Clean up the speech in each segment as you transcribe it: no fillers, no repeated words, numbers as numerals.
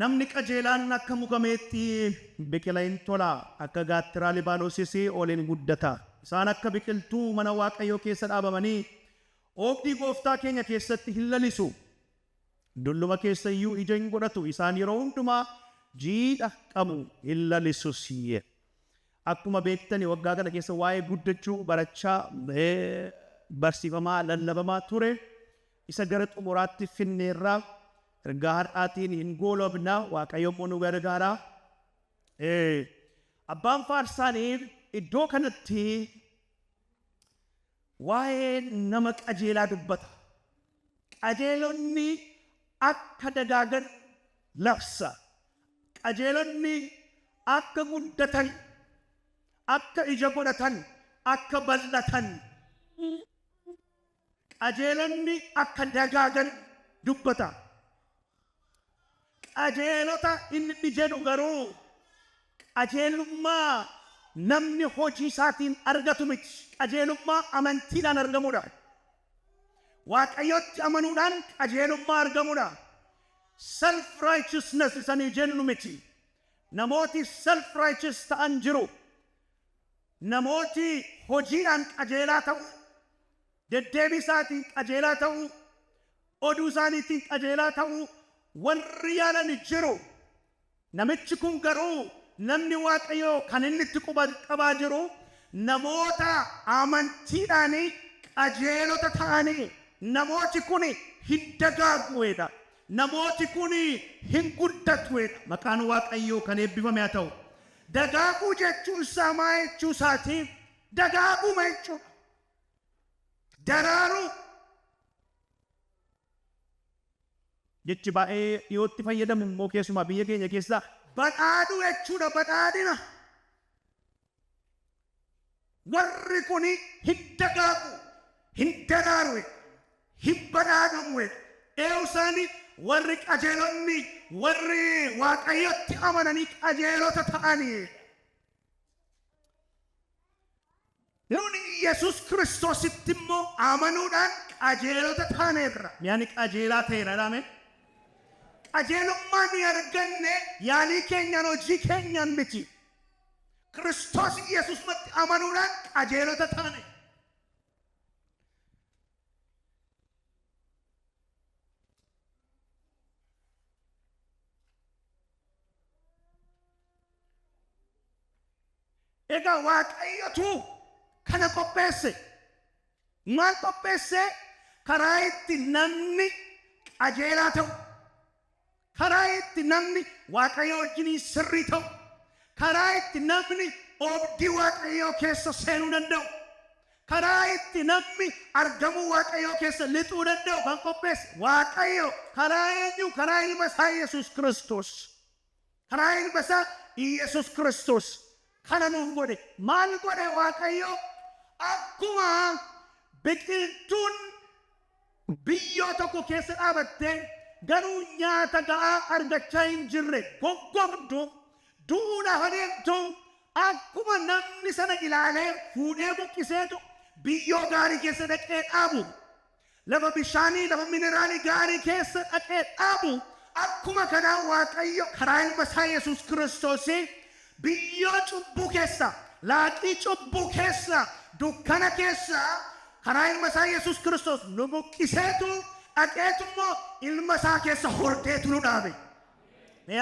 namni qajeelaan akka mukameetti biqila hin tola akka gaattiraa Libaanoosii ooleen guddata isaan akka biqiltuu mana Waaqayyoo keessa dhaabamanii oobdii gooftaa keenya keessatti hin lalisu dulluma keessa iyyuu ija hin godhatu isaan yeroo hundumaa jiidha qabu hin lalisu siyye akkuma beektani waggaa kana keessa waa'ee guddachuu barachaa barsiifamaa lallabamaa ture isa gara xumuraatti finneerraa ergaa har'aatiin hin goolabna Waaqayyo immoo nu gargaara abbaan faarsaaniif iddoo kanatti waa'ee nama qajeelaa dubbata qajeelonni akka dagaagan labsa qajeelonni akka guddatan akka ija godhatan akka bal'atan qajeelonni akka dagaagan dubbata qajeelota inni jedhu garuu qajeelummaa namni hojii isaatiin argatu miti qajeelummaa amantiidhaan argamudha Waaqayyotti amanuudhaan qajeelummaa argamudha self righteousness isanii jennu miti namooti self righteous ta'an jiru namooti hojiidhaan qajeelaa ta'u deddeebii isaatiin qajeelaa ta'u oduu isaaniitiin qajeelaa ta'u warri yaalan jiru namichi kun garuu namni Waaqayyoo kan inni itti qabaa jiru namoota amantiidhaan qajeelota ta'anii namooti kun hin dagaaguudha namooti kun hin guddatuudha maqaan Waaqayyoo kan eebbifame haa ta'u dagaaguu jechuun isaa maal jechuu isaatiif dagaaguma jechuudha daraaruu jechi baay'ee dhiyootti fayyadamu immoo keessumaa biyya keenya keessaa badhaadhuu jechuudha badhaadhina warri kun hin dagaagu hin daraaru hin badhaadhamu isaanii warri qajeelonni warri Waaqayyotti amananii qajeelota ta'anii nuni Yesus Kiristoositti immoo amanuudhaan qajeelota ta'aneerra yaani qajeelaa ta'eera dhaame qajeelummaan arganne yaalii keenyaan hojii keenyaan miti Kiristoos Yesuusumatti amanuudhaan qajeelota ta'ane egaa Waaqayyotu kana qopheesse maal qopheesse karaa itti namni qajeelaa ta'u karaa itti namni Waaqayyoo wajjin sirrii ta'u karaa itti namni oobdii Waaqayyoo keessa seenuu danda'u karaa itti namni argamuu Waaqayyoo keessa lixuu danda'u kan qopheesse Waaqayyo karaa eenyu karaa ilma isaa Yesus Kiristoos karaa ilma isaa Yesus Kiristoos kana nuuf godhe maal godhe Waaqayyo akkuma biqiltuun biyyoo tokko keessa dhaabattee garuu nyaata ga'aa argachaa hin jirre goggogdu duudhaaf adeemtu akkuma namni sana ilaalee fuudhee buqqiseetu biyyoo gaarii keessa dhaqee dhaabu lafa bishaanii lafa mineraalii gaarii keessa dhaqee dhaabu akkuma kanaa Waaqayyo karaa ilma isaa Yesus Kiristoosii biyyoo cubbuu keessa laaxii cubbuu keessa dukkana keessa karaa ilma isaa Yesus Kiristoos nu buqqiseetu dhaqeetummoo ilma isaa keessa hordeetu nu dhaabe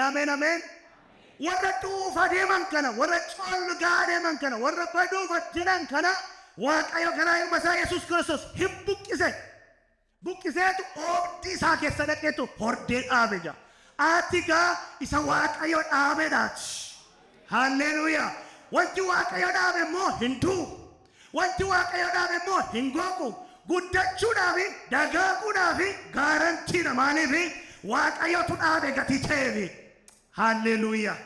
ameen ameen warra dhuunfaa deeman kana warra colgaa deeman kana warra baduufa jiran kana Waaqayyo karaa ilma isaa Yesus Kiristoos hin buqqiseetu oobdii isaa keessa dhaqeetu hordee dhaabe jaa ati gaa isa Waaqayyo dhaabeedhaati Hallelujah. Wanti Waaqayyo dhaabe immoo hin du'u. Wanti Waaqayyo dhaabe immoo hin gogu. Guddachuudhaaf dagaaguudhaaf gaarantiidha maaliif Waaqayyotu dhaabe gatii ta'eef. Hallelujah.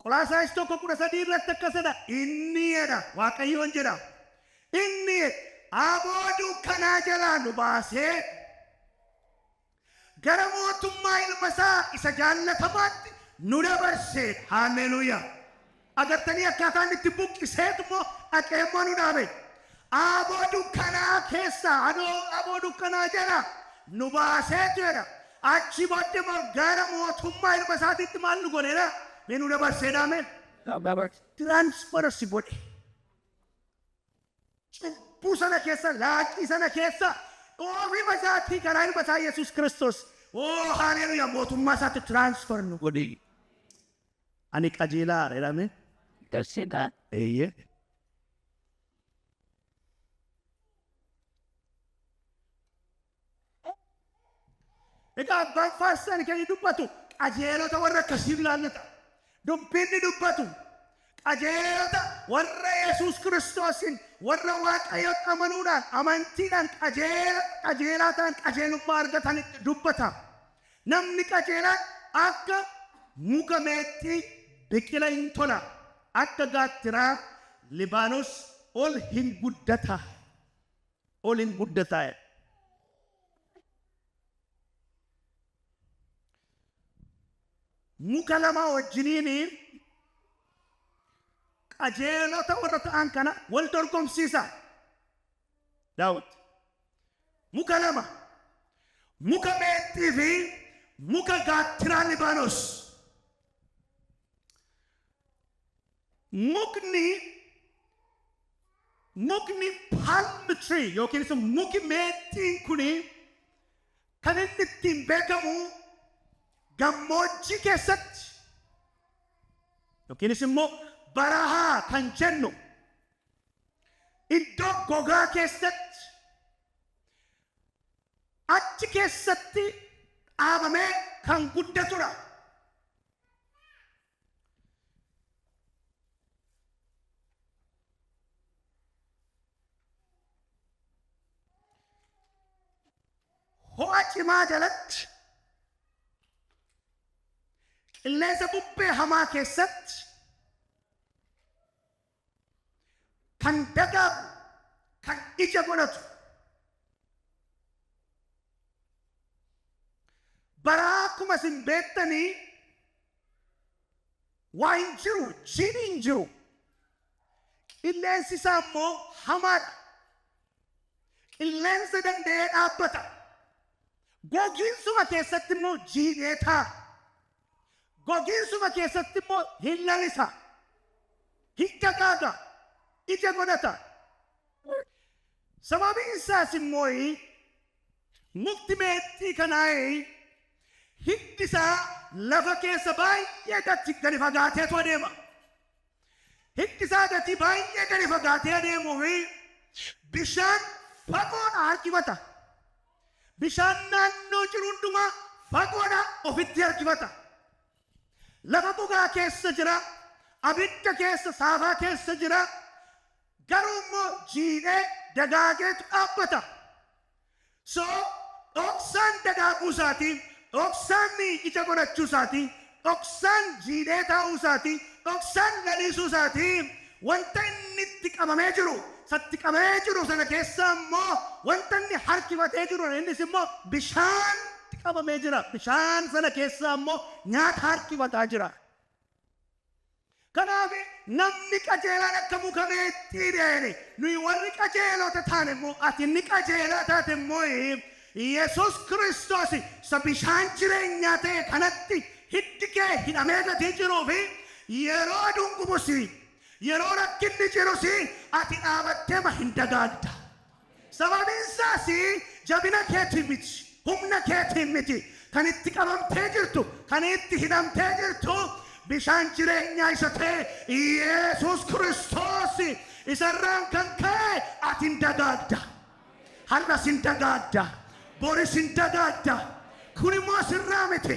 Qolaasaayis 1:3 irratti akkasidha inni jedha Waaqayyoon jedha inni abooduu kanaa jalaa nu baasee gara mootummaa ilma isaa isa jaallatamaatti nu dabarse Hallelujah agartanii akkaataan itti buqqiseetu immoo dhaqeemmoo nu dhaabe abooduu kanaa keessa abooduu kanaa jala Nubase jera. Achi botte magara mothumma ilma saatitti maal nu godheera. Menu dabarsee dhaame. Transparency body. Cubbuu sana keessa laaqii sana keessa oofima isaatii karaa ilma isaa Yesuus Kiristoos. Oh haleluya mootummaa isaatti transfer nu godhe. Ani qajeelaa jedhame. Darsidhaa. Eeyyee. Egaa abbaan faarsan kan dubbatu qajeelota warra akkasii ilaallata. Dubbinni dubbatu qajeelota warra Yesuus Kiristoosin warra Waaqayyoon amanuudhaan amantiidhaan qajeelaa ta'an qajeelummaa argatanitti dubbata. Namni qajeelaan akka muka meexxii biqila hin tola. Akka gaattiraa Libaanos ol hin guddata. Ol hin guddataa. Muka lama wajjiniini qajeelota warra ta'an kana wal dorgomsiisa. Daawit. Muka lama. Muka meexxii fi muka gaattiraa Libaanos. Mukni palm tree yookiin isa muki meexxiin kuni kan inni ittiin beekamu gammoojjii keessatti yookiinis immoo barahaa kan jennu iddoo gogaa keessatti achi keessatti dhaabamee kan guddatudha. Ho'a cimaa jalatti qilleensa bubbee hamaa keessatti kan dagaagu kan ija godhatu baraa akkuma isin beektanii waa hin jiru jiidhi hin jiru qilleensi isaa immoo hamaadha. Qilleensa danda'ee dhaabbata. Gogiinsuma keessatti immoo jiidhee ta'a. Gogiinsuma keessatti immoo hin lalisa. Hin dagaaga. Ija godhata. Sababiin isaas immoo mukti meexxii kanaa hiddi isaa lafa keessa baay'ee gadi fagaateetu adeema. Hiddi isaa gadi baay'ee gadi fagaatee adeemuu fi bishaan fagoodhaa harkifata. Bishaan naannoo jiru hundumaa fagoodhaa ofitti harkifata. Lafa gogaa keessa jira. Abidda keessa saafaa keessa jira. Garuu immoo jiidhee dagaageetu dhaabbata. So dhoksaan dagaaguu isaatiin, dhoksaan ija godhachuu isaatiin, dhoksaan jiidhee taa'uu isaatiin, dhoksaan lalisuu isaatiin wanta inni itti qabamee jiru, satti qabamee jiru sana keessaa immoo wanta inni harkifatee jiru innis immoo bishaan qabamee jira. Bishaan sana keessaa immoo nyaata harkifataa jira. Kanaaf namni qajeelaan akka muka meexxii deene nuyi warri qajeelota taane immoo ati inni qajeelaa taate immoo Yesuus Kiristoos isa bishaan jireenyaa ta'e kanatti hiddi kee hidhamee gatii jiruu fi yeroo aduun gubusi yeroo rakkinni jirusi ati dhaabattee hin dagaagda. Sababiin isaas jabina keetiin miti, humna keetiin miti. Kan itti qabamtee jirtu, kan itti hidhamtee jirtu bishaan jireenyaa isa ta'e Yesuus Kiristoos isarraan kan ka'e ati hin dagaagda. Har'as hin dagaagda. Boris hin dagaagda. Kun immoo sirraa miti.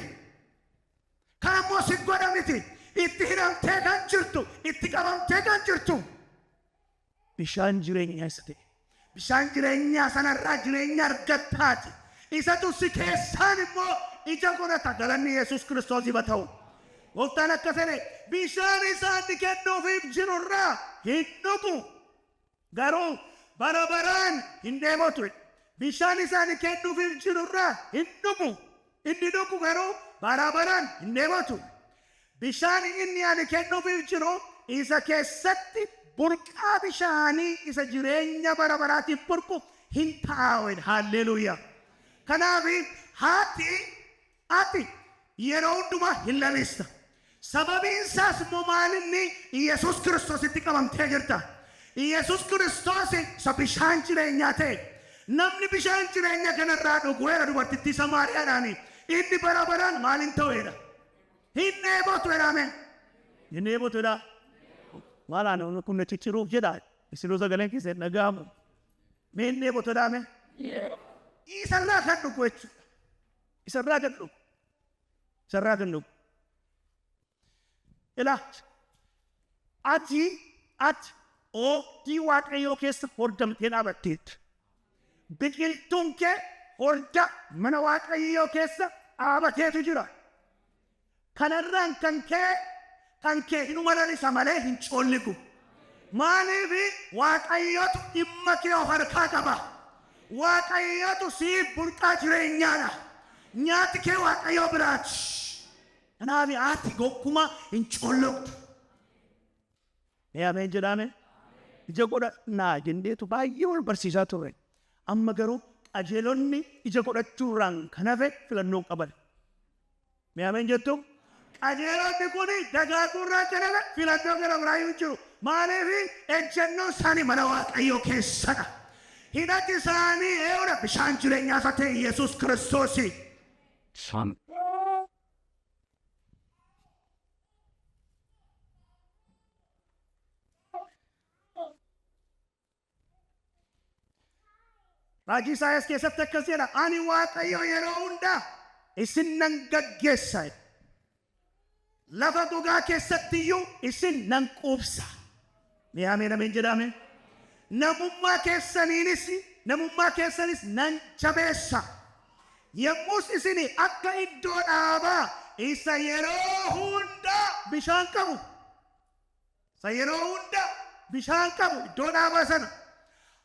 Kan immoo si godha miti. Itti hidhamtee kan jirtu, itti qabamtee kan jirtu bishaan jireenyaa isa ta'e. Bishaan jireenyaa sanarraa jireenya argattaati. Isatu si keessaan immoo ija godhata. Galanni Yesuus Kiristoos ifa ta'u. Gooftaan akkas jedhe bishaan isaanii kennuufiif jirurraa hin dhugu. Garuu bara baraan hin deematu. Bishaan isaanii kennuufiif jirurraa hin dhugu. Inni dhugu garuu bara baraan hin deematu. Bishaan inni ani kennuufiif jiru isa keessatti burqaa bishaanii isa jireenya bara baraatiif burqu hin taa'u. Haalleluuyaa. Kanaafi ati yeroo hundumaa hin lalista. Sababiin isaas immoo maalinni Yesuus Kiristoositti qabamtee jirta. Yesuus Kiristoos isa bishaan jireenyaa ta'e. Namni bishaan jireenyaa kanarraa dhuguudha dubartittii Samaariyaadhaani. Inni bara baraan maalin ta'eedha? Hin dheebotuudha mee? Hin dheebotuudha. Maalaan kun cichiruuf jedha. Isinuu sagaleen keessatti dhaga'amu. Mee hin dheebotuudha mee? Isarraa kan dhugu jechuudha. Isarraa kan dhugu. Isarraa kan dhugu. Ilaa ati oobdii Waaqayyoo keessa hordamtee dhaabatteetta. Biqiltuun kee horda mana Waaqayyoo keessa dhaabateetu jira. Kanarraan kan kee hin malalisa malee hin coolligu. Maaliif Waaqayyootu dhimma kee of harkaa qaba. Waaqayyootu siif burqaa jireenyaadha. Nyaati kee Waaqayyoo biraati. Kanaaf ati gokkuma hin coollogdu. Mee ameen jedhame? Ija godhannaa jenneetu baay'ee wal barsiisaa turre. Amma garuu qajeelonni ija godhachuurraan kan hafe filannoo qaban. Mee ameen jettu? Qajeelonni kun dagaaguurraan kan hafe filannoo gara biraa hin jiru. Maaliif ejjennoo isaanii mana Waaqayyoo keessadha. Hidhati isaanii eeyyudha bishaan jireenyaa isa ta'e Yesuus Kiristoosi. Raajii Isaayaas keessatti akkas jedha. Ani Waaqayyo yeroo hundaa isin nan gaggeessa. Lafa gogaa keessatti iyyuu isin nan quubsa. Mee ameen ameen jedhame? Namummaa keessanis nan jabeessa. Yommus isin akka iddoo dhaabaa isa yeroo hundaa bishaan qabu. Isa yeroo hundaa bishaan qabu iddoo dhaabaa sana.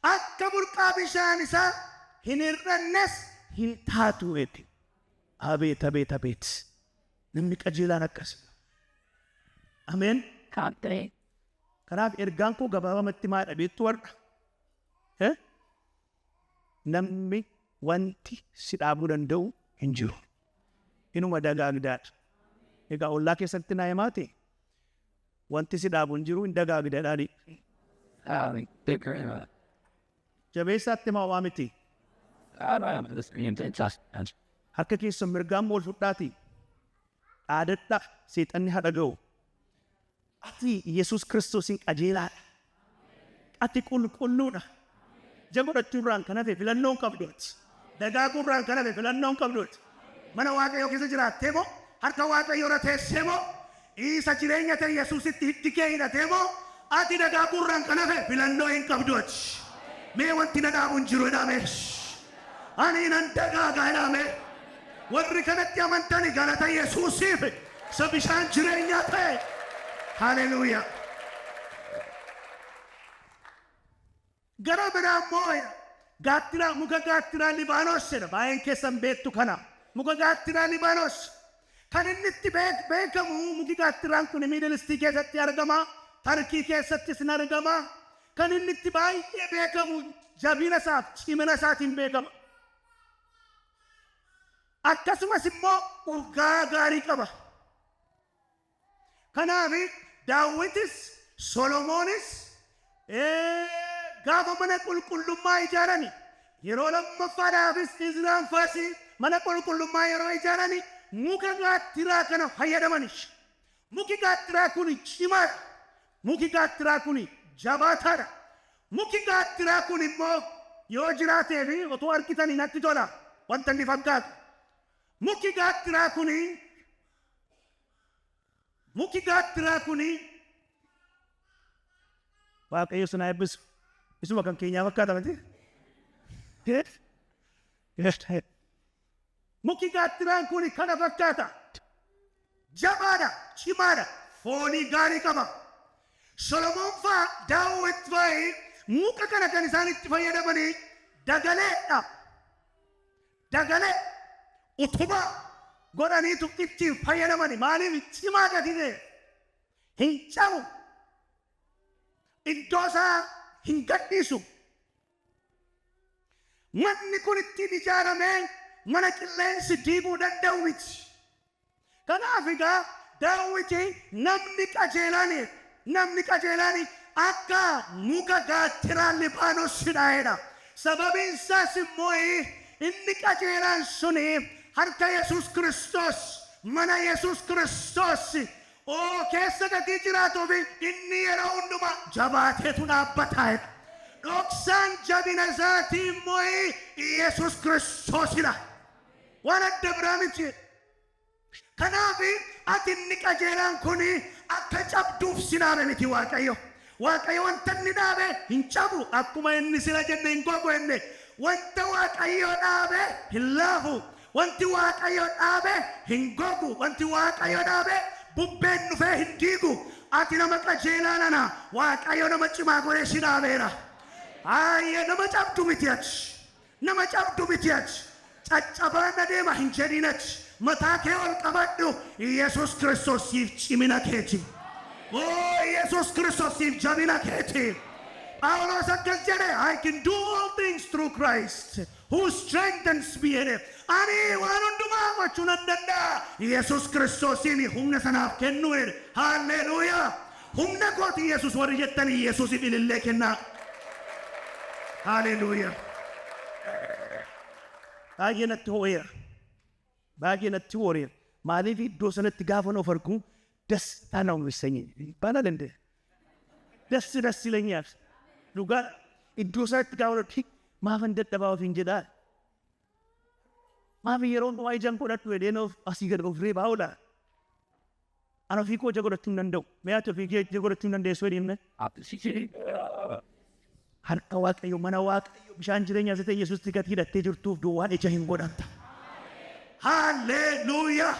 Akka burqaa bishaan isaa hin hir'annes hin taatu eti. Abeet abeet abeet. Namni qajeelaan akkas. Ameen. Kanaaf ergaan koo gabaabamatti maadha beektu warra. Namni wanti si dhaabuu danda'u hin jiru. Inuma dagaagdaadha. Egaa ollaa keessatti naa himaate wanti si dhaabu hin jiru hin dagaagdaadhaani. Jabeessaatti maa waa miti. Harka keessan mirgaan ol fudhaati. Dhaadadhaa seexanni haa dhaga'u. Ati Yesuus Kiristoosin qajeelaadha. Ati qulqulluudha. Ija godhachuurraan kan hafe filannoo hin qabdooti. Dagaaguurraan kan hafe filannoo hin qabdooti. Mana Waaqayyoo keessa jiraattee moo harka Waaqayyoo irra teessee moo isa jireenya ta'e Yesuusitti hiddi kee hidhatee moo ati dagaaguurraan kan hafe filannoo hin qabdooti. Mee wanti na dhaabu hin jiru jedhame. Ani nan dagaagaa jedhame. Warri kanatti amantani galata Yesuusiif isa bishaan jireenyaa ta'e. Haleluuyaa. Gara biraa immoo gaattiraa muka gaattiraa Libaanos jedha. Baay'een keessan beektu kana. Muka gaattiraa Libaanos. Kan inni itti beekamu muki gaattiraan kun Middle East keessatti argama. Tarkii keessattis ni argama. Kan inni itti baay'ee beekamu jabina isaaf cimina isaatiin beekama. Akkasumas immoo urgaa gaarii qaba. Kanaaf Daawitis Solomoonis gaafa mana qulqullummaa ijaarani yeroo lammaffaadhaafis Izraan faasii mana qulqullummaa yeroo ijaarani muka gaattiraa kana fayyadamani. Muki gaattiraa kun cimaadha. Muki gaattiraa kun jabaataadha. Muki gaattiraa kun immoo yoo jiraatee fi otoo harkitanii natti tola wanta inni fakkaatu. Muki gaattiraa kun Waaqayyo sana eebbisu. Isuma kan keenyaa fakkaata miti. Muki gaattiraan kun kana fakkaata. Jabaadha, cimaadha, foonii gaarii qaba. Solomoon fa'aa Daawit fa'aa muka kana kan isaan itti fayyadamanii dagaleedha. Dagalee utubaa godhaniitu itti fayyadamanii maaliif cimaa gadi ta'e hin cabu. Iddoo isaa hin gadhiisu. Manni kun ittiin ijaaramee mana qilleensi diiguu danda'u miti. Kanaaf egaa Daawiti namni qajeelaani akka muka gaattiraa Libaanos hidhaa'edha. Sababiin isaas immoo inni qajeelaan suni harka Yesuus Kiristoos mana Yesuus Kiristoos keessa gatii jiraatuuf inni yeroo hundumaa jabaateetu dhaabbataa'edha. Dhoksaan jabina isaatii immoo Yesuus Kiristoosidha. Waan adda biraa miti. Kanaaf ati inni qajeelaan kun akka cabduuf si dhaabe miti Waaqayyo. Waaqayyo wanta inni dhaabe hin cabu akkuma inni sila jenne hin gogu enne. Wanta Waaqayyo dhaabe hin laafu. Wanti Waaqayyo dhaabe hin gogu. Wanti Waaqayyo dhaabe bubbeen dhufee hin diigu. Ati nama qajeelaa nana Waaqayyo nama cimaa godhee si dhaabeera. Aayye nama cabdu miti ati. Nama cabdu miti ati. Caccabaan adeema hin jedhin ati. Mataa kee ol qabadhu Yesuus Kiristoosiif cimina keeti. Yesuus Kiristoosiif jabina keeti. Phaawulos akkas jedhe, I can do all things through Christ who strengthens me. Ani waan hundumaa gochuu nan danda'a. Yesuus Kiristoosiin humna sanaaf kennu. Haalleluuyaa. Humna kooti Yesuus warri jettanii Yesuusiif ilillee kennaa. Hallelujah. Baay'ee natti hoo'eera. Baay'ee natti hoo'eera. Maaliif iddoo sanatti gaafa of argu dastaa na uwwisanii baana danda'e. Dasi ileenyaaf. Dhugaa iddoo sanatti gaafa argu maafan dadhabaa ofiin jedhaa. Maafi yeroo hundumaa ijaan godhadhu edeen of asii gad of reebaa oola. Ana ofii koo ija godhachuu hin danda'u. Meeyaatti ofii kee ija godhachuu hin dandeessu edeen harka Waaqayyo mana Waaqayyo bishaan jireenyaa isa ta'e Yesuusitti gad hidhattee jirtuuf duwwaan ija hin godhatta. Hallelujah.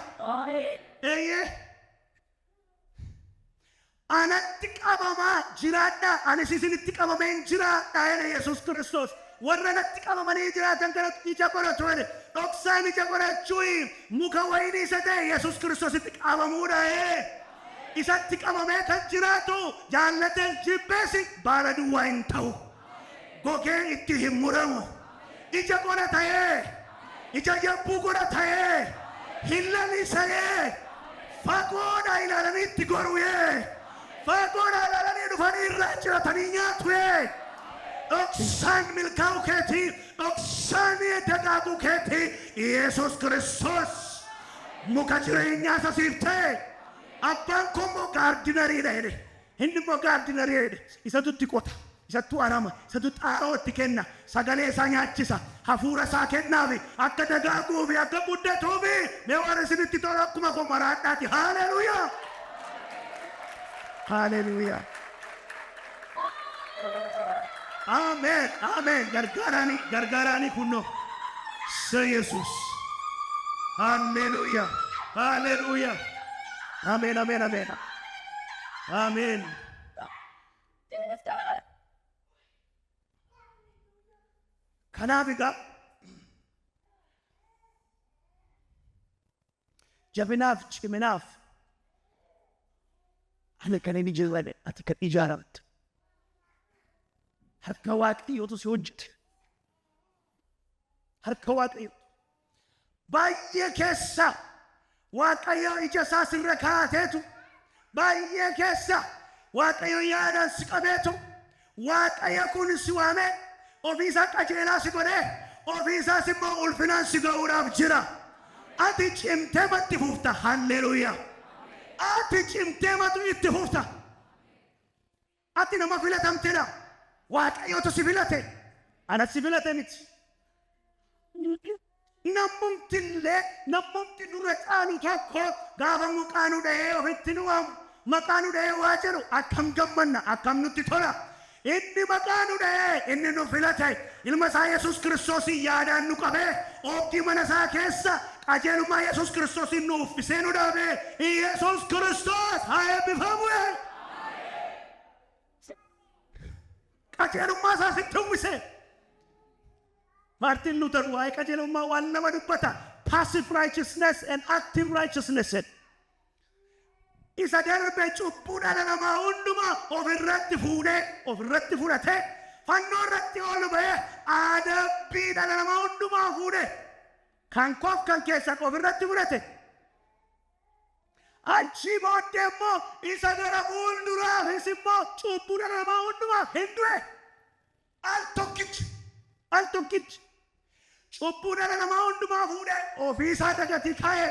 Anatti qabamaa jiraadha. Anis isinitti qabameen jiraadha jedhe Yesuus Kiristoos. Warra natti qabamanii jiraatan kanatti ija godhatu jedhe. Dhoksaan ija godhachuu muka waynii isa ta'e Yesuus Kiristoositti qabamuudha. Isatti qabamee kan jiraatu jaallateen jibbeesi baala duwwaa hin ta'u. Gogeen itti hin muramu. Ija godhatee ija jabbuu godhatee hin lalisee fagoodha ilaalanii itti goruyee fagoodha ilaalanii dhufanii irraa jiratanii nyaatu'ee dhoksaan milkaa'u keetii dhoksaan dagaaguu keetii Yesuus Kiristoos muka jireenyaa sasiif ta'e abbaan koo immoo gaardinariidha jedhe inni immoo gaardinarii jedhe isatu itti qota. Isattu arama, isattu xaaroo itti kenna, sagalee isaa nyaachisa, hafuura isaa kennaafi akka dagaaguufi akka guddatuufi mee waan isinitti tolu akkuma koo maraadhaati. Hallelujah. Hallelujah. Amen. Amen. Gargaaraani kunno. Se Yesus. Hallelujah. Hallelujah. Amen. Amen. Amen. Amen. Kanaaf egaa jabinaaf ciminaaf ana kan inni jedhame ati kan ijaaramte harka Waaqayyootu si hojjete harka Waaqayyo baay'ee keessa Waaqayyo ija isaa sirra kaateetu baay'ee keessa Waaqayyo yaadaan si qabeetu Waaqayyo kun si waamee Ofisa qajeelaa si godhee ofiisaas immoo ulfinaan si ga'uudhaaf jira. Ati cimteematti fufta. Halleluuyaa. Ati cimteematu itti fufta. Ati nama filatamtedha. Waaqayyootu si filate. Ana si filate miti. Namumti dura caalu tokko gaafa maqaanu dhahee ofitti nu waamu maqaanu dhahee waa jedhu akkam gammanna akkam nutti tola. Inni maqaanu dhahee inni nu filate ilma isaa Yesuus Kiristoosii yaadaan nu qabee oobdii mana isaa keessa qajeelummaa Yesuus Kiristoosiin nu uffisee nu dhaabee Yesuus Kiristoos haa eebbifamu. Qajeelummaa isaa sitti uwwise. Martin Luther waa'ee qajeelummaa waan nama dubbata. Passive righteousness and active righteousness. Isa darbe cubbuu dhala namaa hundumaa ofirratti fudhatee fannoo irratti ol ba'ee adabbii dhala namaa hundumaa fuudhe. Kan koof kan keessa ofirratti fudhate. Achi booddee immoo isa gara fuulduraafis immoo cubbuu dhala namaa hundumaaf hin du'e. Al tokkichi. Cubbuu dhala namaa hundumaa fuudhee ofii isaa dagatii kaa'e.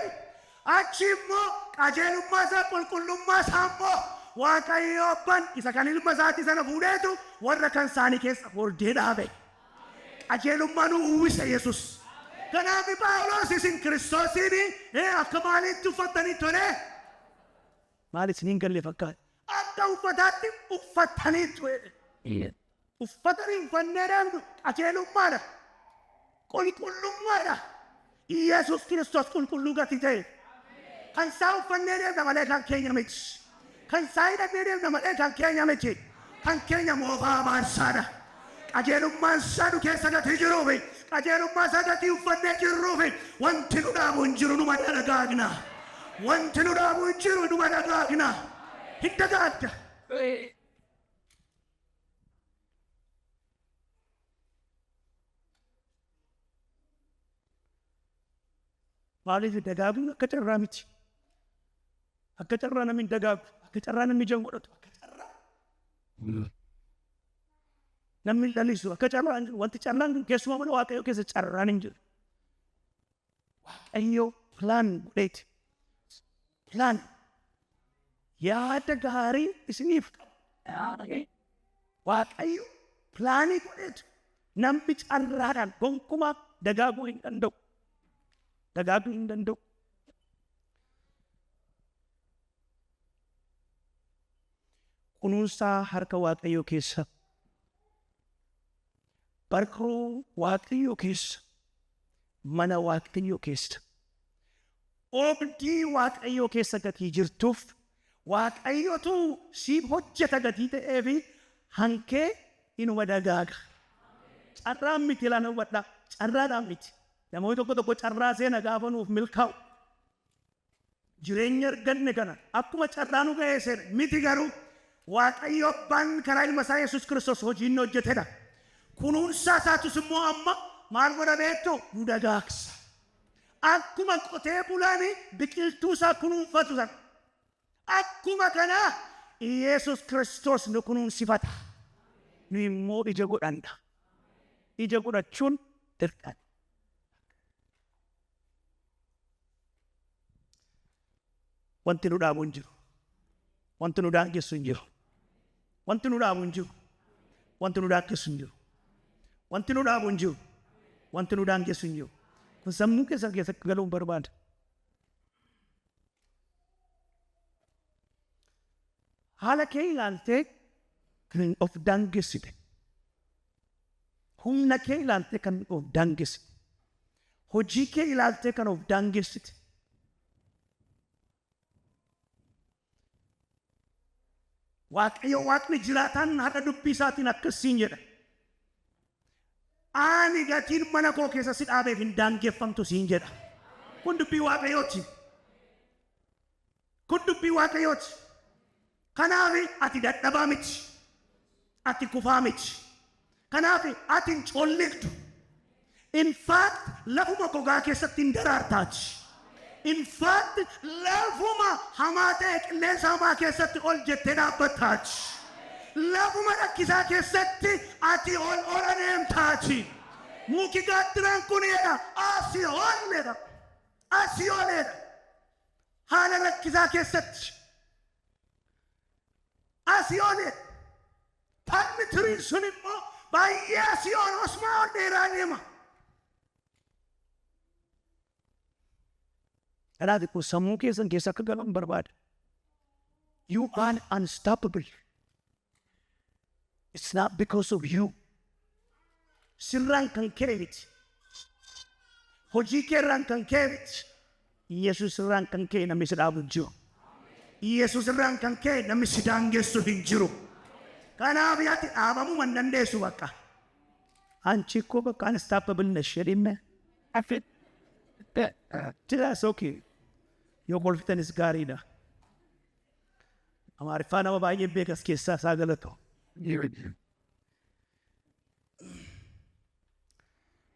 Achi immoo qajeelummaa isaa qulqullummaa isaa immoo Waaqayyo Abbaan isa kan ilma isaatii sana fuudheetu warra kan isaanii keessa hordee dhaabe. Qajeelummaa nu uwwise Yesus. Kanaaf Phaawulos isin Kiristoosiin akka maaliitti uffattanii tole? Maal isiniin galle fakkaata? Akka uffataatti uffatanii tole. Uffatanii uffannee deemnu qajeelummaadha. Qulqullummaadha. Yesus Kiristoos qulqulluu gatii ta'e. Kan isaa uffannee deemna malee kan keenya miti. Kan isaa hidhannee deemna malee kan keenya miti. Kan keenya moofaa baansaadha. Qajeelummaan isaa nu keessa gatii jiruufi qajeelummaa isaa gatii uffannee jirruufi wanti nu dhaabu hin jiru numa dhagaagna. Wanti nu dhaabu hin jiru numa dhagaagna. Hindagaagda. Maaliif dagaaguun akka carraa miti. Akka carraa namni hin dagaagu. Akka carraa namni ija hin godhatu. Akka carraa. Namni hin lalisu. Akka carraa hin jiru. Wanti carraan keessumaa mana Waaqayyoo keessa carraan hin jiru. Waaqayyoo pilaan godheeti. Pilaan. Yaada gaarii isiniif qaba. Waaqayyoo pilaanii godheetu. Namni carraadhaan gonkumaa dagaaguu hin danda'u. Dagaaguu hin danda'u. Kunuunsaa harka Waaqayyoo keessa. Barkoo Waaqayyoo keessa. Mana Waaqayyoo keessa. Oobdii Waaqayyoo keessa gatii jirtuuf Waaqayyootu siif hojjeta gatii ta'eefi hankee inuma dagaaga. Carraan miti ilaana hubadhaa. Carraadhaan miti. Namoonni tokko carraa seena gaafa nuuf milkaa'u. Jireenya arganne kana akkuma carraa nu ga'ee seena miti garuu Waaqayyo Abbaan karaa ilma isaa Yesus Kiristoos hojii inni hojjetedha. Kunuunsaa isaatus immoo amma maal godha beektu nu dagaagsa. Akkuma qotee bulaan biqiltuu isaa kunuunfatu sana. Akkuma kana Yesus Kiristoos nu kunuunsifata. Nu immoo ija godhanna. Ija godhachuun dirqama. Wanti nu dhaabu hin jiru. Wanti nu daangessu hin jiru. Wanti nu dhaabu hin jiru. Wanti nu daangessu hin jiru. Wanti nu dhaabu hin jiru. Wanti nu daangessu hin jiru. Kun sammuu keessa galuun barbaada. Haala kee ilaaltee kan of daangessite. Humna kee ilaaltee kan of daangessite. Hojii kee ilaaltee kan of daangessite. Waaqayyo Waaqni jiraataan har'a dubbii isaatiin akkasiin jedha. Ani gatiin mana koo keessa si dhaabeef hin daangeffamtu siin jedha. Kun dubbii Waaqayyooti. Kun dubbii Waaqayyooti. Kanaaf ati dadhabaa miti. Ati kufaa miti. Kanaaf ati hin colleektu. In fact, lafuma gogaa keessatti hin daraartaati. In fact, lafuma hamaa ta'e qilleensa hamaa keessatti ol jettee dhaabbattaati. Lafuma rakkisaa keessatti ati ol deemtaati. Muki gaattiraan kunidha. Asii oledha. Asii oledha. Haala rakkisaa keessatti. Asii oledha. Palmi tiriin sun immoo baay'ee asii osmaa ol dheeraa deema. Kanaaf kun sammuu keessan keessa akka galan barbaada. You are unstoppable. It's not because of you. Sirraan kan kee miti. Hojii keerraan kan kee miti. Yesus irraan kan kee namni si dhaabu hin jiru. Yesus irraan kan kee namni si daangessu hin jiru. Kanaaf ati dhaabamuu hin dandeessu bakka. Anchi koo bakka unstoppable na shedhimme. That's okay. Yoo kolfitanis gaariidha. Amaariffaa nama baay'ee beekas keessaa isaa galatu.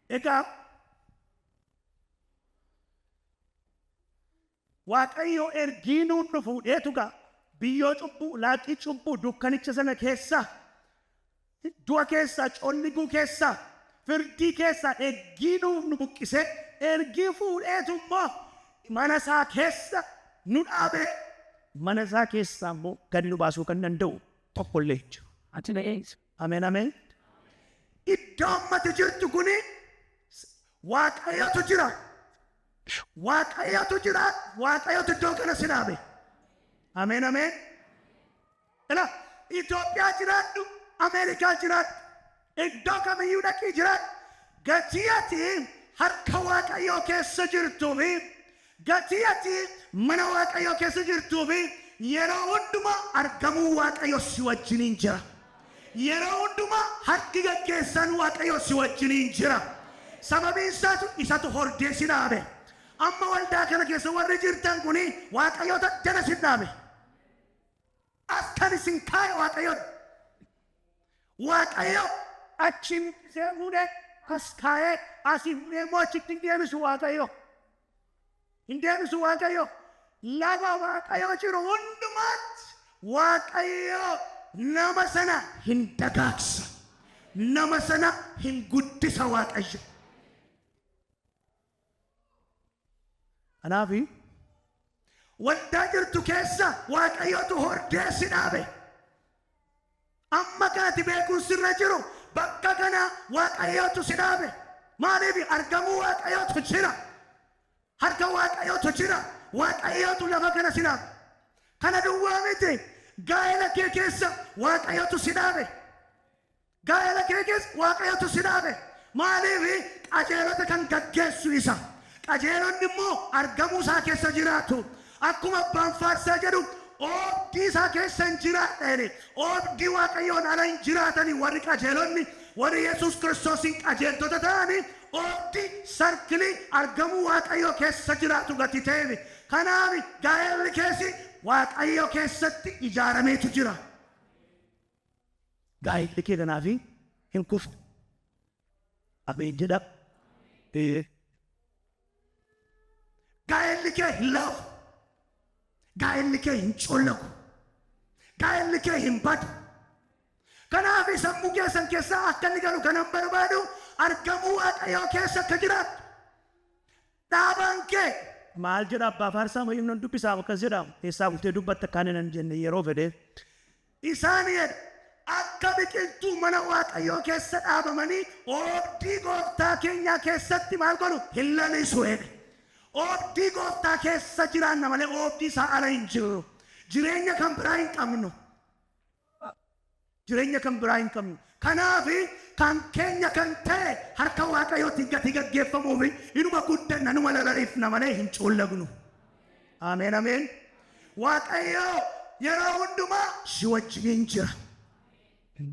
Egaa waaqayyo ergiinuun dhufuudheetuga biyyoo cubbuu laaqii cubbuu dukkanicha sana keessa du'a keessa colliguu keessa firdii keessa ergiinuuf nu buqqise ergii fuudheetummoo mana isaa keessa nu dhaabe mana isaa keessa immoo gadi nu baasuu kan danda'u tokkollee hin jiru. Ati na eegsi. Ameen ameen. Iddoo ammati jirtu kuni waaqayyotu jira. Waaqayyotu jira. Waaqayyotu iddoo kana si dhaabe. Ameen ameen. Ila Itoophiyaa jiraadhu Ameerikaa jiraadhu iddoo kamiyyuu dhaqii jiraadhu gatii ati harka waaqayyoo keessa jirtuu fi gatii ati mana waaqayyoo keessa jirtuu fi yeroo hundumaa argamuu waaqayyo si wajjiniin jira. Yeroo hundumaa harki gaggeessan waaqayyo si wajjiniin jira. Sababiin isaatu isatu hordee si dhaabe. Amma waldaa kana keessa warri jirtan kuni waaqayyoota jala si dhaabe. Askan isin kaa'e waaqayyoon. Waaqayyo achiin fuudhee as kaa'ee asii fuudhee moochitti hin deebisu waaqayyo. Hin deebisu waaqayyo. Lafa waaqayyo jiru hundumaatti waaqayyo nama sana hin dagaagsa. Nama sana hin guddisa waaqayyo. Anaafi waldaa jirtu keessa waaqayyotu hordee si dhaabe. Amma kaati beekuun sirra jiru bakka kana waaqayyotu si dhaabe. Maaliif argamuu waaqayyotu jira. Harka waaqayyotu jira. Waaqayyotu lafa kana si dhaabe. Kana duwwaa miti gaa'ela kee keessa waaqayyotu si dhaabe. Gaa'ela kee keessa waaqayyotu si dhaabe. Maaliif qajeelota kan gaggeessu isa. Qajeelonni immoo argamuu isaa keessa jiraatu. Akkuma abbaan faarsaa jedhu oobdii isaa keessa hin jiraatani. Oobdii waaqayyoon ala hin jiraatani warri qajeelonni warri Yesuus Kiristoosin qajeeltota ta'ani oobdii sarkilii argamuu waaqayyoo keessa jiraatu gati ta'eef. Kanaaf gaa'elli keessi waaqayyoo keessatti ijaarameetu jira. Gaa'elli kee kanaaf hin kufne. Ameen jedha. Gaa'elli kee hin laafu. Gaa'elli kee hin collagu. Gaa'elli kee hin badu. Kanaaf sammuu keessan keessaa akka inni galu kanan barbaadu argamuu waaqayyoo keessa akka jiraatu. Dhaabaan kee maal jedha abbaa faarsaa moo inni dubbisaa akkas jedhamu keessaa bultee dubbatta kan hin jenne yeroo fedhe isaan jedha akka biqiltuu mana waaqayyoo keessa dhaabamanii oobdii gooftaa keenyaa keessatti maal godhu hin lalisu jedhe. Oobdii gooftaa keessa jiraanna malee oobdii isaa ala hin jiru. Jireenya kan biraa hin qabnu. Jireenya kan biraa hin qabnu. Kanaaf kan keenya kan ta'e harka waaqayyootiin gati gaggeeffamuuf inuma guddanna numa lalariifna malee hin coollagnu. Ameen ameen. Waaqayyoo yeroo hundumaa si wajjiniin jira.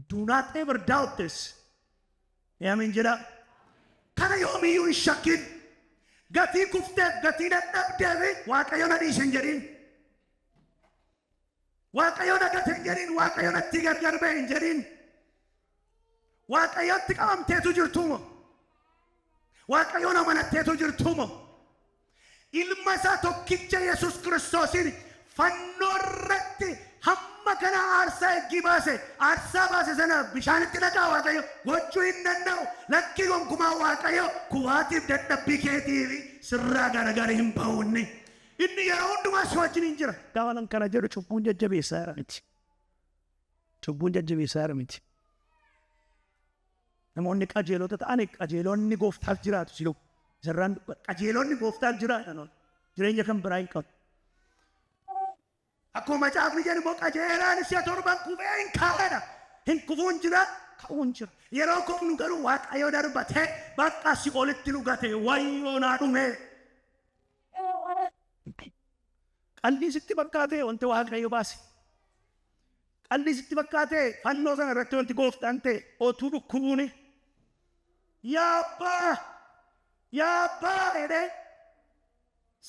Do not ever doubt this. Ameen jedha. Kana yoomiyyuu hin shakkin. Gatii kufteef gatii dadhabdeef waaqayyo na dhiise hin jedhin. Waaqayyo na gate hin jedhin. Waaqayyo natti gargar ba'e hin jedhin. Waaqayyotti qabamteetu jirtumo. Waaqayyo na amanatteetu jirtumo. Ilma isaa tokkicha Yesuus Kiristoosin fannoo irratti hamma kana aarsaa eeggii baase aarsaa baase sana bishaanitti naqaa waaqayyo gochuu hin danda'u. Lakkii gonkumaa waaqayyo kuwaatiif dadhabbii keetiif sirraa garagara hin ba'uunni. Inni yeroo hundumaa si wajjin hin jira. Gaafa kana jedhu cubbuun jajjabeessaa jira miti. Cubbuun jajjabeessaa jira miti. Namoonni qajeelota ta'an qajeelonni gooftaaf jiraatu siluu. Isarraan qajeelonni gooftaaf jiraatan jireenya kan biraa hin qabu. Akkuma macaafni jedhu immoo qajeelaan si'a torban kufee hin kaa'edha. Hin kufuun jira ka'uun jira. Yeroo kufnu garuu waaqayyo darbatee bakka si olitti nu gate wayyoo naa dhume. Qalbii sitti fakkaatee wanti waaqayyo baase. Qalbii sitti fakkaatee fannoo sana irratti wanti gooftaan ta'e otuu dhukkubuuni. Yaa abbaa jedhee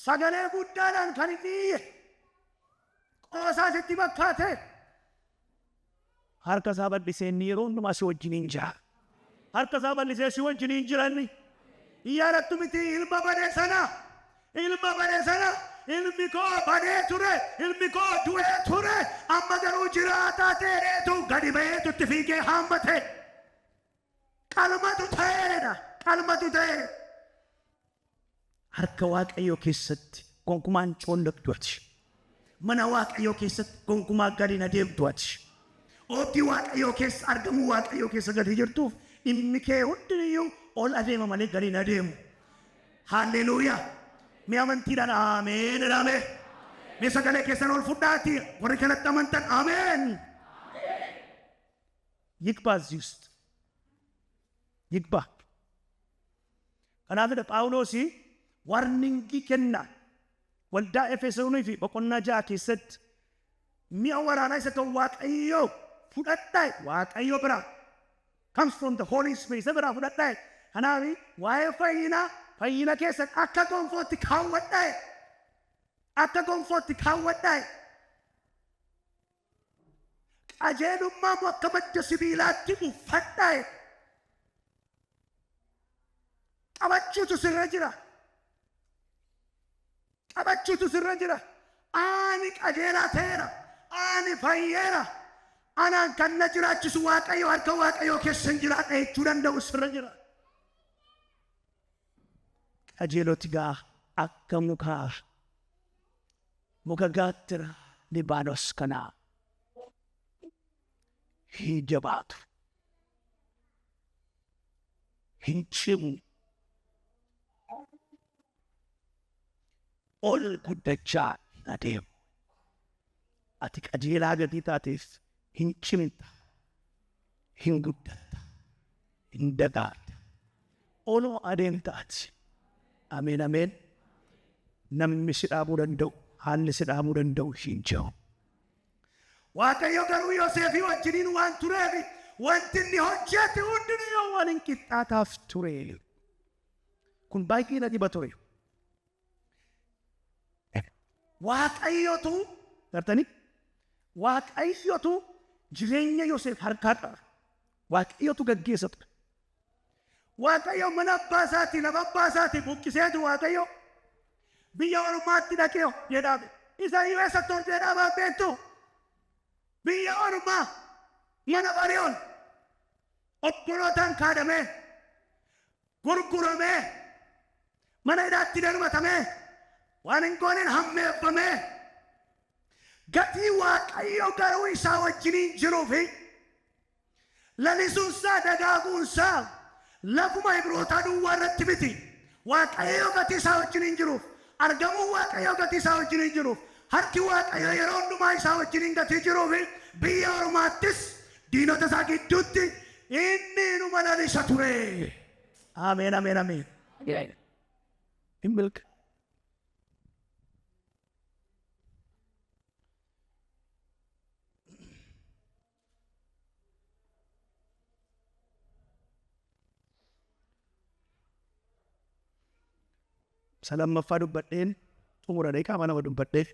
sagalee guddaadhaan kan inni iyye. Qoosaa sitti fakkaatee harka isaa bal'isee inni yeroo hundumaa si wajjiniin jira. Harka isaa bal'isee si wajjiniin jiranni. Yaadattu miti ilma badee sana ilmi koo badee ture, ilmi koo du'ee ture, amma garuu jiraataa ta'eetu gadi ba'eetu itti fiigee haammate. Qalmatu ta'eedha, qalmatu ta'e. Harka Waaqayyoo keessatti gonkumaan coondabdu ati. Mana Waaqayyoo keessatti gonkumaa gadi na deemtu ati. Oobdii Waaqayyoo keessa argamu Waaqayyoo keessa gadi jirtuuf dhimmi kee hundiniyyuu ol adeema malee gadi na deemu. Haalleluuyaa. Mi amantiidhaan ameen jedhame. Mi sagalee keessan ol fudhaati warri kanatti amantan ameen. Yigba used. Yigba. Kanaafidha Phaawulosi warningii kenna. Waldaa Efesoonii fi boqonnaa 6 keessatti mi'a waraanaa isa kan Waaqayyoo fudhadhaa Waaqayyoo biraa comes from the Holy Spirit isa biraa fudhadhaa. Kanaaf waa'ee fayyina keessan akka gonfootti kaawwadhaa. Akka gonfootti kaawwadhaa. Qajeelummaa moo akka madda sibiilaatti uffadhaa. Qabachuutu sirra jira. Qabachuutu sirra jira. Ani qajeelaa ta'eera. Ani fayyeera. Anaan kan na jiraachisu Waaqayyo harka Waaqayyoo keessa jiraadha jechuu danda'u sirra jira. Qajeeloti gaa akka muka gaattira Libaanos kanaa hin jabaatu. Hin cimu. Ol guddachaa adeemu. Ati qajeelaa gatii taateef hin cimta, hin guddatta, hin dagaagda. Oloo adeemta ati. Ameen ameen. Namni si dhaabuu danda'u, haalli si dhaabuu danda'u hin jiru. Waaqayyo garuu Yoosefii wajjiniin waan tureef wanti inni hojjete hundinuu waan hin qixxaataaf ture. Kun baay'ee na dhiba ture. Waaqayyotu gartanii Waaqayyotu jireenya Yoosef harkaa qaba. Waaqayyotu gaggeessa ture. Waaqayyo mana abbaa isaatii lafa abbaa isaatii buqqiseetu Waaqayyo biyya ormaatti dhaqee jedhame. Isa eessatti ol jedhamaa beektu biyya ormaa mana Bariyoon obbolootaan kaadamee gurguramee mana hidhaatti darbatamee waan hin goonen hammeeffamee gatii Waaqayyo garuu isaa wajjiniin jiruufi lalisuunsaa dagaaguunsaa lafuma Ibrootaa duwwaa irratti miti. Waaqayyo gatii isaa wajjiniin jiruuf argamuu Waaqayyo gatii isaa wajjiniin jiruuf harki Waaqayyo yeroo hundumaa isaa wajjiniin gatii jiruufi biyya ormaattis diinota isaa gidduutti inni numa lalisa ture. Ameen ameen ameen. Hin milka. Salamaffaa dubbadheen xumura deeqaa mana dubbadhee.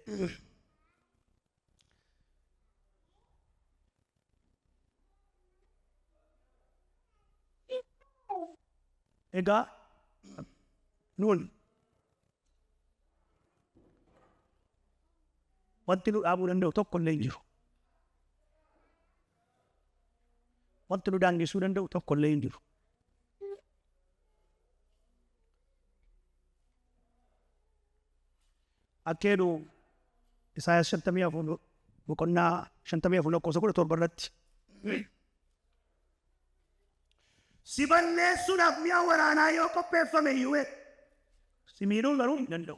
Egaa nuun wanti nu dhaabuu danda'u tokko illee hin jiru. Wanti nu daangeessuu danda'u tokko illee hin jiru. Akkeedu Isaayaas 54 boqonnaa 54 lakkoofsa 17 irratti si balleessuudhaaf mi'a waraanaa yoo qopheeffame iyyuu si miidhuu garuu hin danda'u.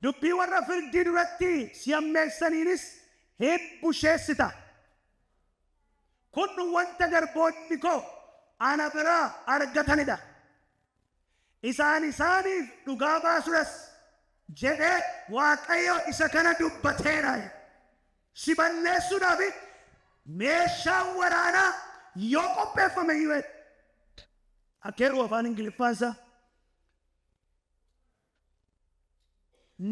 Dubbii warra firdii duratti si ammeessaniinis hin busheessita. Kun wanta garboonni koo ana biraa argatanidha. Isaaniif dhugaa baasuudhas jedhee Waaqayyo isa kana dubbateera. Si balleessuudhaaf meeshaan waraanaa yoo qopheeffame iyyuu akkeeru afaan Ingiliffaansa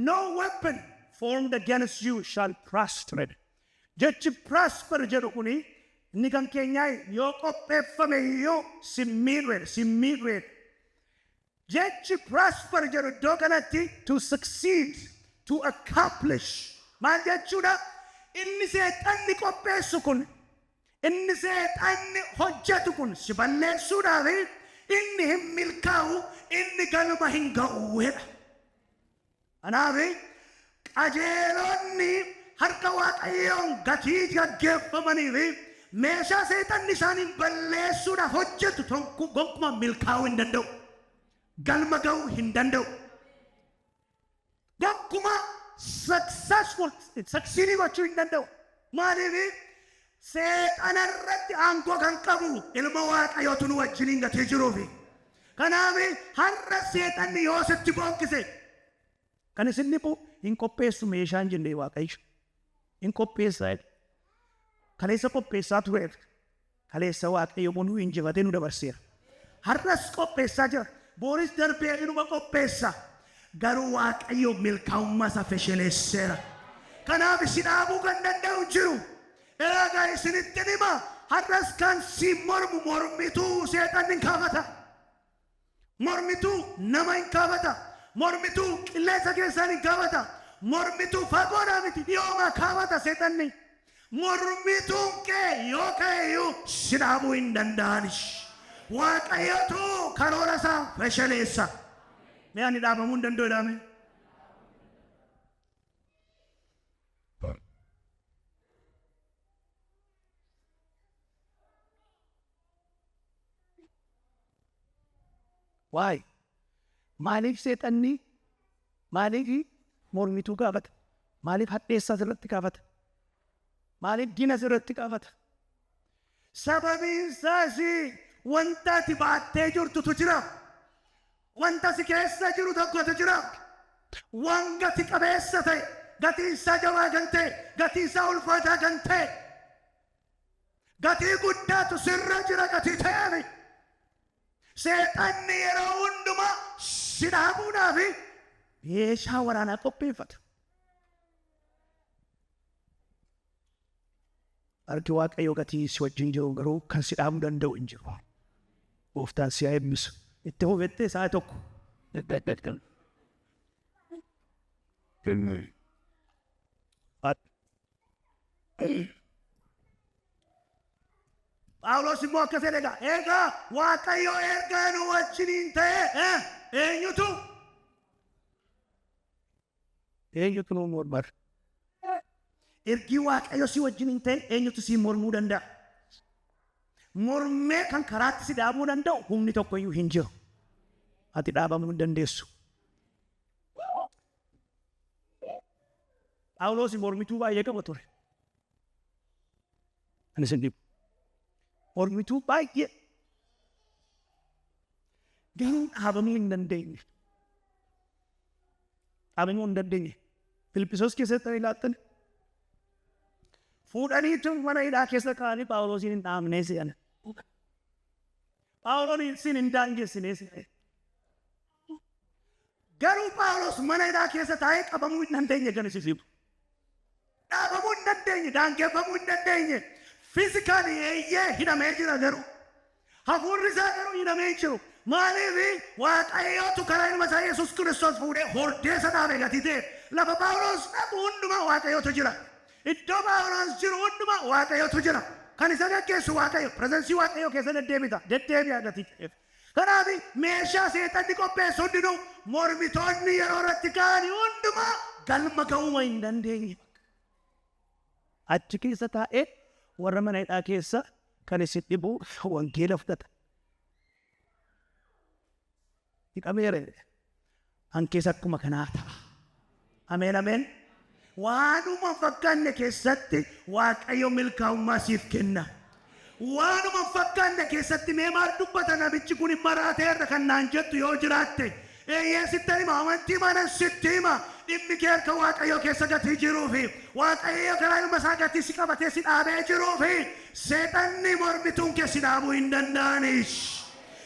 no weapon formed against you shall prosper. Jechi prosper jedhu kuni inni kan keenyaa yoo qopheeffame iyyuu si miidhu. jechi prosper jedhu iddoo kanatti to succeed, to accomplish. Maal jechuudha? Inni seexanni qopheessu kun, inni seexanni hojjetu kun si balleessuudhaaf inni hin milkaa'u, inni galma hin ga'uudha. Kanaaf qajeelonni harka Waaqayyoon gatii gaggeeffamaniif meeshaa seexanni isaaniin balleessuudhaaf hojjetu tokko gonkumaa milkaa'uu hin danda'u, galma ga'uu hin danda'u. Gonkumaa successful succeedii gochuu hin danda'u. Maaliif seexana irratti aangoo kan qabu ilma Waaqayyootu nu wajjiniin gatee jiruufi. Kanaaf har'a seexanni yoo sitti boonqise kan isin dhibu hin qopheessu meeshaan jennee Waaqayyo. Hin qopheessaa kaleessa qopheessaa tureef kaleessa Waaqayyo bonuu injifatee nu dabarseera. Har'as qopheessaa jira. Booris darbee inuma qopheessa. Garuu Waaqayyo milkaa'ummaa isaa fesheleesseera. Kanaaf si dhaabuu kan danda'u jiru. Egaa isinitti dhima har'as kan si mormu mormituu seexanni hin kaafata. Mormituu nama hin kaafata. Mormituu qilleensa keessaan hin kaafata. Mormituu fagoodhaa miti dhiyoomaa kaafata seexanni. Mormituun kee yoo ka'eyyuu si dhaabuu hin danda'anis. Waaqayyotu karoora isaa fesheleessa. Mee ani dhaabamuu hin danda'u dhaame? Why? Maaliif seexanni maaliif mormituu kaafata? Maaliif hadheessaa irratti kaafata? Maaliif diina irratti kaafata? Sababiin isaas wanta ati baattee jirtutu jira. Wanta si keessa jiru tokkotu jira. Waan gati qabeessa ta'e, gatiin isaa jabaa kan ta'e, gatiin isaa ulfaataa kan ta'e, gatii guddaatu sirra jira gatii ta'eef. Seexanni yeroo hundumaa si dhaabuudhaaf meeshaa waraanaa qopheeffata. Harki Waaqayyoo gatii si wajjin jiru garuu kan si dhaabuu danda'u hin jiru. Gooftaan si haa eebbisu. Itti hubattee isaa tokko. Phaawulos immoo akkas jedha. Egaa Waaqayyo erga nu wajjiniin ta'e eenyutu nu mormar? Ergi Waaqayyo si wajjiniin ta'e eenyutu si mormuu danda'a? Mormee kan karaatti si dhaabuu danda'u humni tokkoyyuu hin jiru. Ati dhaabamuu hin dandeessu. Phaawulos mormituu baay'ee qaba ture. Ani isin dhibu. Mormituu baay'ee. Garuu dhaabamuu hin dandeenye. Dhaabamuu hin dandeenye. Filiphisiyoos keessatti ilaattan. Fuudhaniitu mana hidhaa keessa kaa'anii Phaawulosiin hin dhaabnee se'an. Phaawulosin hin daangessinee se'an. Garuu Phaawulos mana hidhaa keessa taa'ee qabamuu hin dandeenye kan isisiibu. Dhaabamuu hin dandeenye, daangeffamuu hin dandeenye. Physically eeyyee hidhamee jira garuu. Hafuurri isaa garuu hidhamee jiru. Maaliif Waaqayyootu karaa ilma isaa Yesuus Kiristoos fuudhee hordee isa dhaabe gatii ta'e. Lafa Phaawulos dhabu hundumaa Waaqayyootu jira. Iddoo Phaawulos jiru hundumaa Waaqayyootu jira. Kan isa gaggeessu Waaqayyo. Pireezensii Waaqayyoo keessa deddeebi'a gatii ta'eef. Kanaaf meeshaa seexanni qopheessu hundinuu mormitoonni yeroo irratti ka'anii hundumaa galma ga'uu hin dandeenye. Achi keessa taa'ee warra mana hidhaa keessa kan isin dhibu wangeela fudhata. Hiqameera. Hankeessa akkuma kanaa ta'a. Ameen ameen. Waanuma fakkaanne keessatti Waaqayyo milkaa'ummaa siif kenna. Waanuma fakkaanne keessatti mee maal dubbata namichi kun maraateerra kan naan jettu yoo jiraatte. Eeyyee sitti hima amantii mana sitti hima. Dhimmi kee harka Waaqayyoo keessa gatii jiruufi Waaqayyo karaa ilma isaa gatii si qabatee si dhaabee jiruufi seexanni mormituun kee si dhaabuu hin danda'anis.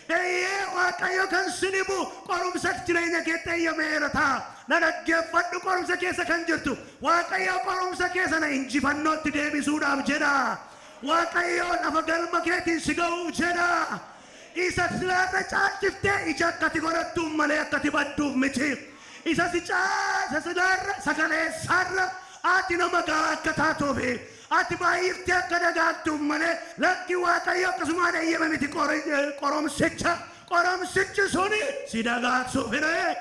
Eeyyee Waaqayyo kan si dhibu qorumsa jireenya keetti eeyyameera ta'a. Na dhaggeeffadhu qorumsa keessa kan jirtu Waaqayyo qorumsa keessa na injifannootti deebisuudhaaf jedha. Waaqayyo lafa galma keetiin si ga'uuf jedha. Isa silaarra caalchiftee ija akkati godhattuun malee akkati badduuf miti. Isa silaarra sagaleessaarra ati nama gaarii akka taatuufi ati baay'iftee akka dagaagduuf malee lakki Waaqayyo akkasumaan eeyyama miti qoromsichi suni si dagaagsuufidha.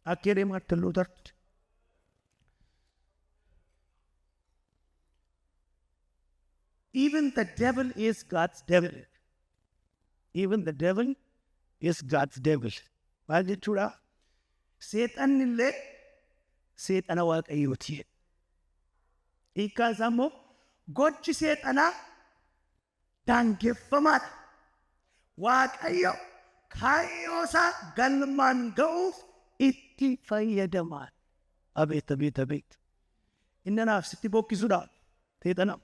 Akkere Martin Luther. Even the devil is God's devil. Even the devil is God's devil. Maal jechuudha? Seexanni illee seexana Waaqayyooti. Hiikkaan isaa immoo gochi seexanaa daangeffamaadha. Waaqayyo kaayyoo isaa galmaan ga'uuf itti fayyadama. Abeet. Inni naaf sitti bokkisuudha. Seexana.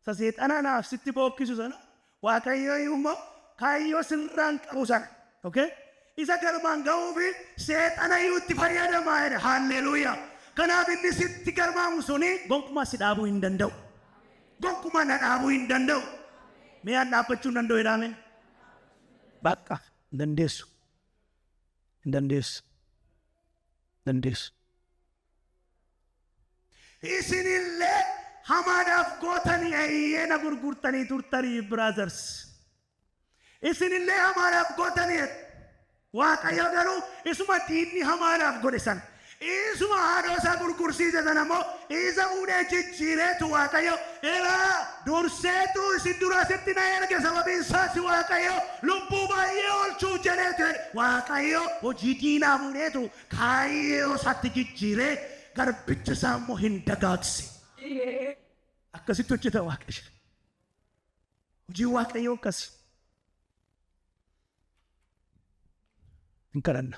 Seexana naaf sitti bokkisu sana Waaqayyo immoo kaayyoo sirraan qabu sana. Okay? Isa galmaan ga'uufi seexana itti fayyadama. Hallelujah. Kanaaf inni sitti galmaamu suni gonkumaa si dhaabuu hin danda'u. Gonkumaa na dhaabuu hin danda'u. Mee an dhaabbachuu hin danda'u jedhame? Bakka hin dandeessu. Isinillee hamaadhaaf gootanii ayyeena gurgurtanii turtanii brothers. Isinillee hamaadhaaf gootanii Waaqayyo garuu isuma diinni hamaadhaaf godhe san. Isuma haadha isaa gurgursiise sana immoo isa fuudhee jijjiireetu Waaqayyo ilaa durseetu isin dura sitti na erge sababiin isaas Waaqayyo lubbuu baay'ee oolchuu jedheetu Waaqayyo hojii diinaa fuudheetu kaayyoo isaatti jijjiiree garbicha isaa immoo hin dagaagse. Akkasitti hojjeta Waaqayyo. Hojii Waaqayyo akkas. Hin kadhanna.